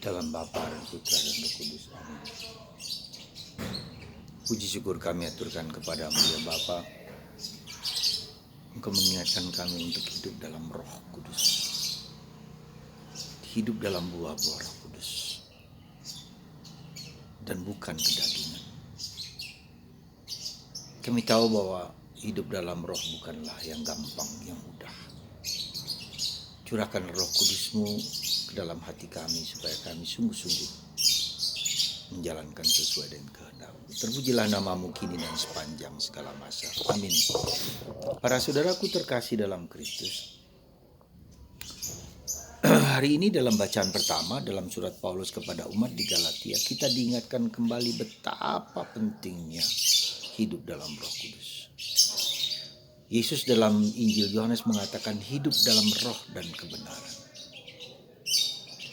Dalam Bapa dan Putra dan Roh Kudus. Amin. Puji syukur kami aturkan kepadamu ya Bapa. Engkau mengingatkan kami untuk hidup dalam Roh Kudus. Hidup dalam buah-buah Roh Kudus. Dan bukan kedagingan. Kami tahu bahwa hidup dalam Roh bukanlah yang gampang, yang mudah. Curahkan Roh Kudus-Mu ke dalam hati kami supaya kami sungguh-sungguh menjalankan sesuai dengan kehendak-Mu. Terpujilah nama-Mu kini dan sepanjang segala masa. Amin. Para saudaraku terkasih dalam Kristus, hari ini dalam bacaan pertama dalam surat Paulus kepada umat di Galatia, kita diingatkan kembali betapa pentingnya hidup dalam Roh Kudus. Yesus dalam Injil Yohanes mengatakan hidup dalam roh dan kebenaran.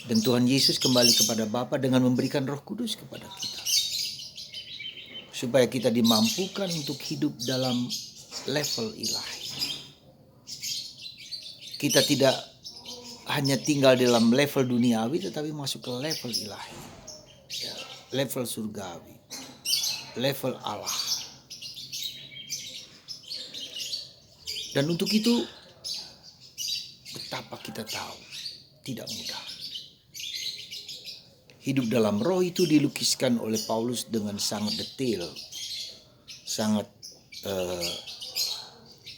Dan Tuhan Yesus kembali kepada Bapa dengan memberikan Roh Kudus kepada kita. Supaya kita dimampukan untuk hidup dalam level ilahi. Kita tidak hanya tinggal dalam level duniawi tetapi masuk ke level ilahi. Ya, level surgawi. Level Allah. Dan untuk itu betapa kita tahu tidak mudah. Hidup dalam roh itu dilukiskan oleh Paulus dengan sangat detail, sangat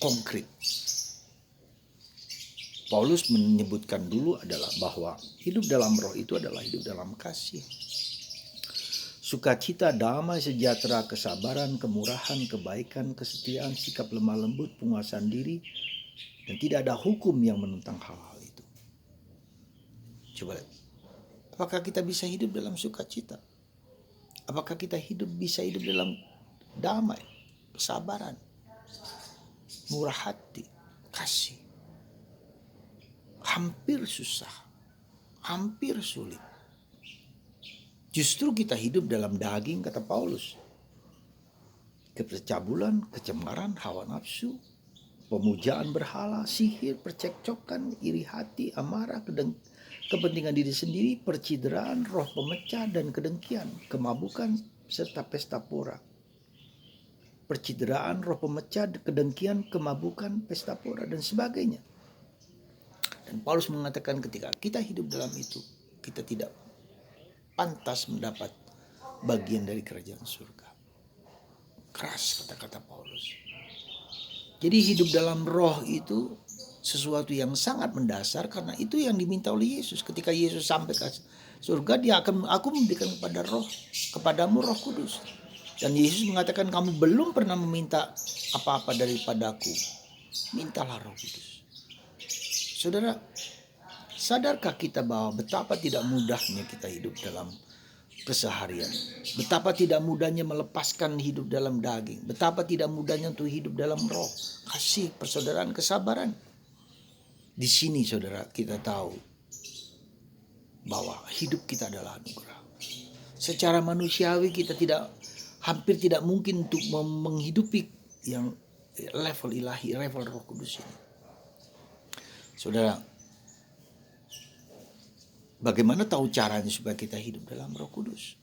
konkret. Paulus menyebutkan dulu adalah bahwa hidup dalam roh itu adalah hidup dalam kasih. Sukacita, damai, sejahtera, kesabaran, kemurahan, kebaikan, kesetiaan, sikap lemah lembut, penguasaan diri, dan tidak ada hukum yang menentang hal-hal itu. Coba lihat. Apakah kita bisa hidup dalam sukacita? Apakah kita bisa hidup dalam damai, kesabaran, murah hati, kasih? Hampir susah, hampir sulit. Justru kita hidup dalam daging, kata Paulus. Kepercabulan, kecemaran, hawa nafsu, pemujaan berhala, sihir, percekcokan, iri hati, amarah, kepentingan diri sendiri, percideraan, roh pemecah dan kedengkian, kemabukan, serta pesta pora. Percideraan, roh pemecah, kedengkian, kemabukan, pesta pora, dan sebagainya. Dan Paulus mengatakan ketika kita hidup dalam itu, kita tidak pantas mendapat bagian dari kerajaan surga. Keras kata-kata Paulus. Jadi hidup dalam roh itu sesuatu yang sangat mendasar karena itu yang diminta oleh Yesus. Ketika Yesus sampai ke surga, aku memberikan kepadamu Roh Kudus. Dan Yesus mengatakan kamu belum pernah meminta apa-apa daripadaku. Mintalah Roh Kudus. Saudara, sadarkah kita bahwa betapa tidak mudahnya kita hidup dalam keseharian? Betapa tidak mudahnya melepaskan hidup dalam daging. Betapa tidak mudahnya untuk hidup dalam roh. Kasih, persaudaraan, kesabaran. Di sini saudara kita tahu bahwa hidup kita adalah anugerah. Secara manusiawi kita hampir tidak mungkin untuk menghidupi yang level ilahi, level Roh Kudus ini. Saudara, bagaimana tahu caranya supaya kita hidup dalam Roh Kudus?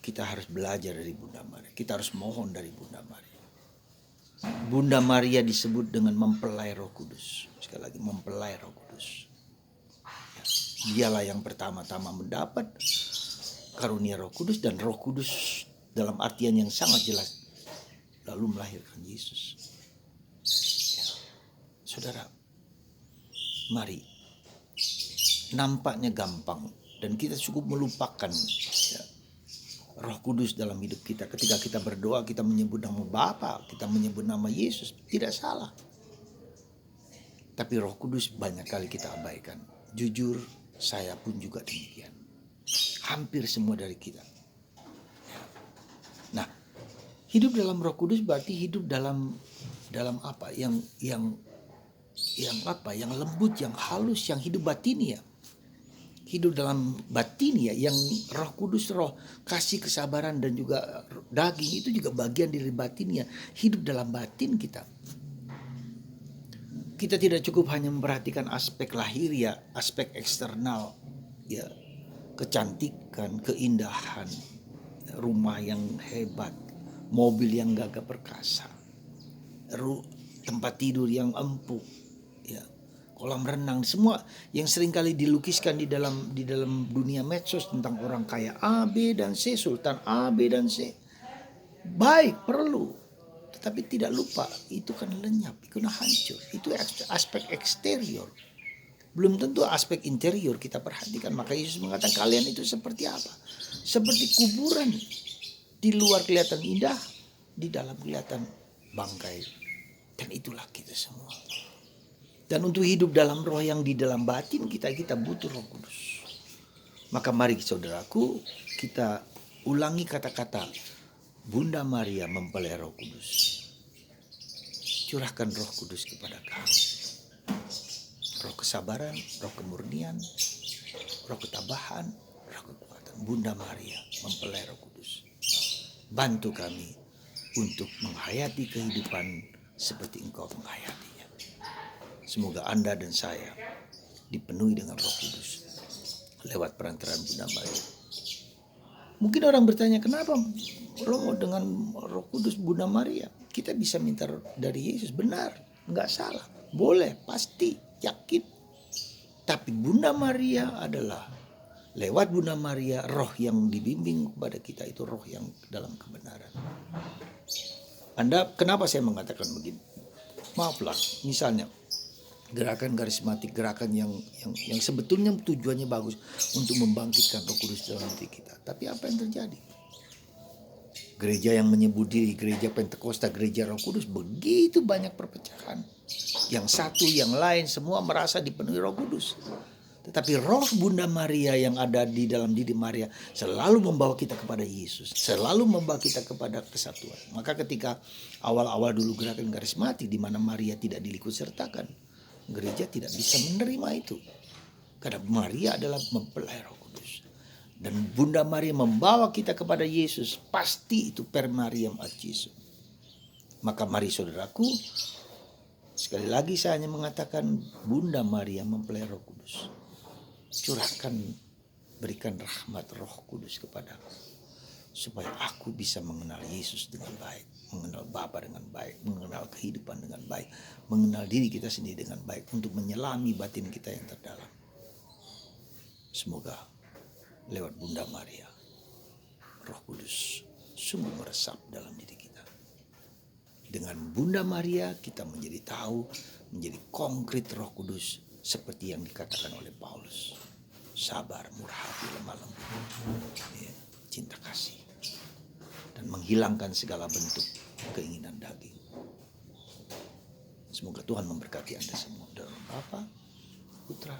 Kita harus belajar dari Bunda Maria. Kita harus mohon dari Bunda Maria. Bunda Maria disebut dengan mempelai Roh Kudus. Sekali lagi, mempelai Roh Kudus. Dialah yang pertama-tama mendapat karunia Roh Kudus, dan Roh Kudus dalam artian yang sangat jelas lalu melahirkan Yesus. Ya. Saudara, mari. Nampaknya gampang dan kita cukup melupakan ya, Roh Kudus dalam hidup kita. Ketika kita berdoa, kita menyebut nama Bapa, kita menyebut nama Yesus, tidak salah. Tapi Roh Kudus banyak kali kita abaikan. Jujur, saya pun juga demikian. Hampir semua dari kita. Nah, hidup dalam Roh Kudus berarti hidup dalam apa? Yang lembut, yang halus, yang hidup batinia. Hidup dalam batinia, yang Roh Kudus, roh kasih, kesabaran, dan juga daging itu juga bagian dari batinia. Hidup dalam batin kita. Kita tidak cukup hanya memperhatikan aspek lahir ya, aspek eksternal ya, kecantikan, keindahan, rumah yang hebat, mobil yang gagah perkasa, tempat tidur yang empuk, ya, kolam renang, semua yang seringkali dilukiskan di dalam dunia medsos tentang orang kaya A, B, dan C, sultan A, B, dan C. Baik, perlu, tetapi tidak lupa itu kan lenyap, itu kan hancur. Itu aspek eksterior. Belum tentu aspek interior kita perhatikan. Maka Yesus mengatakan kalian itu seperti apa? Seperti kuburan. Di luar kelihatan indah, di dalam kelihatan bangkai. Dan itulah kita semua. Dan untuk hidup dalam roh yang di dalam batin kita butuh Roh Kudus. Maka mari saudaraku, kita ulangi kata-kata Bunda Maria mempelai Roh Kudus. Curahkan Roh Kudus kepada kami. Roh kesabaran, roh kemurnian, roh ketabahan, roh kekuatan. Bunda Maria mempelai Roh Kudus. Bantu kami untuk menghayati kehidupan seperti Engkau menghayatinya. Semoga Anda dan saya dipenuhi dengan Roh Kudus lewat perantaraan Bunda Maria. Mungkin orang bertanya, kenapa Romo dengan Roh Kudus Bunda Maria? Kita bisa minta dari Yesus, benar, nggak salah, boleh, pasti, yakin. Tapi Bunda Maria adalah lewat Bunda Maria roh yang dibimbing kepada kita itu roh yang dalam kebenaran. Kenapa saya mengatakan begini? Maaflah, misalnya gerakan karismatik, gerakan yang sebetulnya tujuannya bagus untuk membangkitkan Roh Kudus dalam diri kita. Tapi apa yang terjadi? Gereja yang menyebut diri gereja Pentakosta, gereja Roh Kudus, begitu banyak perpecahan. Yang satu, yang lain, semua merasa dipenuhi Roh Kudus. Tetapi roh Bunda Maria yang ada di dalam diri Maria selalu membawa kita kepada Yesus, selalu membawa kita kepada kesatuan. Maka ketika awal-awal dulu gerakan karismatik di mana Maria tidak diikutsertakan, gereja tidak bisa menerima itu. Karena Maria adalah mempelai Roh Kudus. Dan Bunda Maria membawa kita kepada Yesus, pasti itu per Mariam ad Jesu. Maka mari saudaraku, sekali lagi saya hanya mengatakan Bunda Maria mempelai Roh Kudus. Curahkan, berikan rahmat Roh Kudus kepadaku, supaya aku bisa mengenal Yesus dengan baik, mengenal Bapa dengan baik, mengenal kehidupan dengan baik, mengenal diri kita sendiri dengan baik, untuk menyelami batin kita yang terdalam. Semoga lewat Bunda Maria, Roh Kudus sungguh meresap dalam diri kita. Dengan Bunda Maria kita menjadi tahu, menjadi konkret Roh Kudus seperti yang dikatakan oleh Paulus. Sabar, murah hati, lemah lembut, cinta kasih, dan menghilangkan segala bentuk keinginan daging. Semoga Tuhan memberkati Anda semua dalam Bapa, Putra,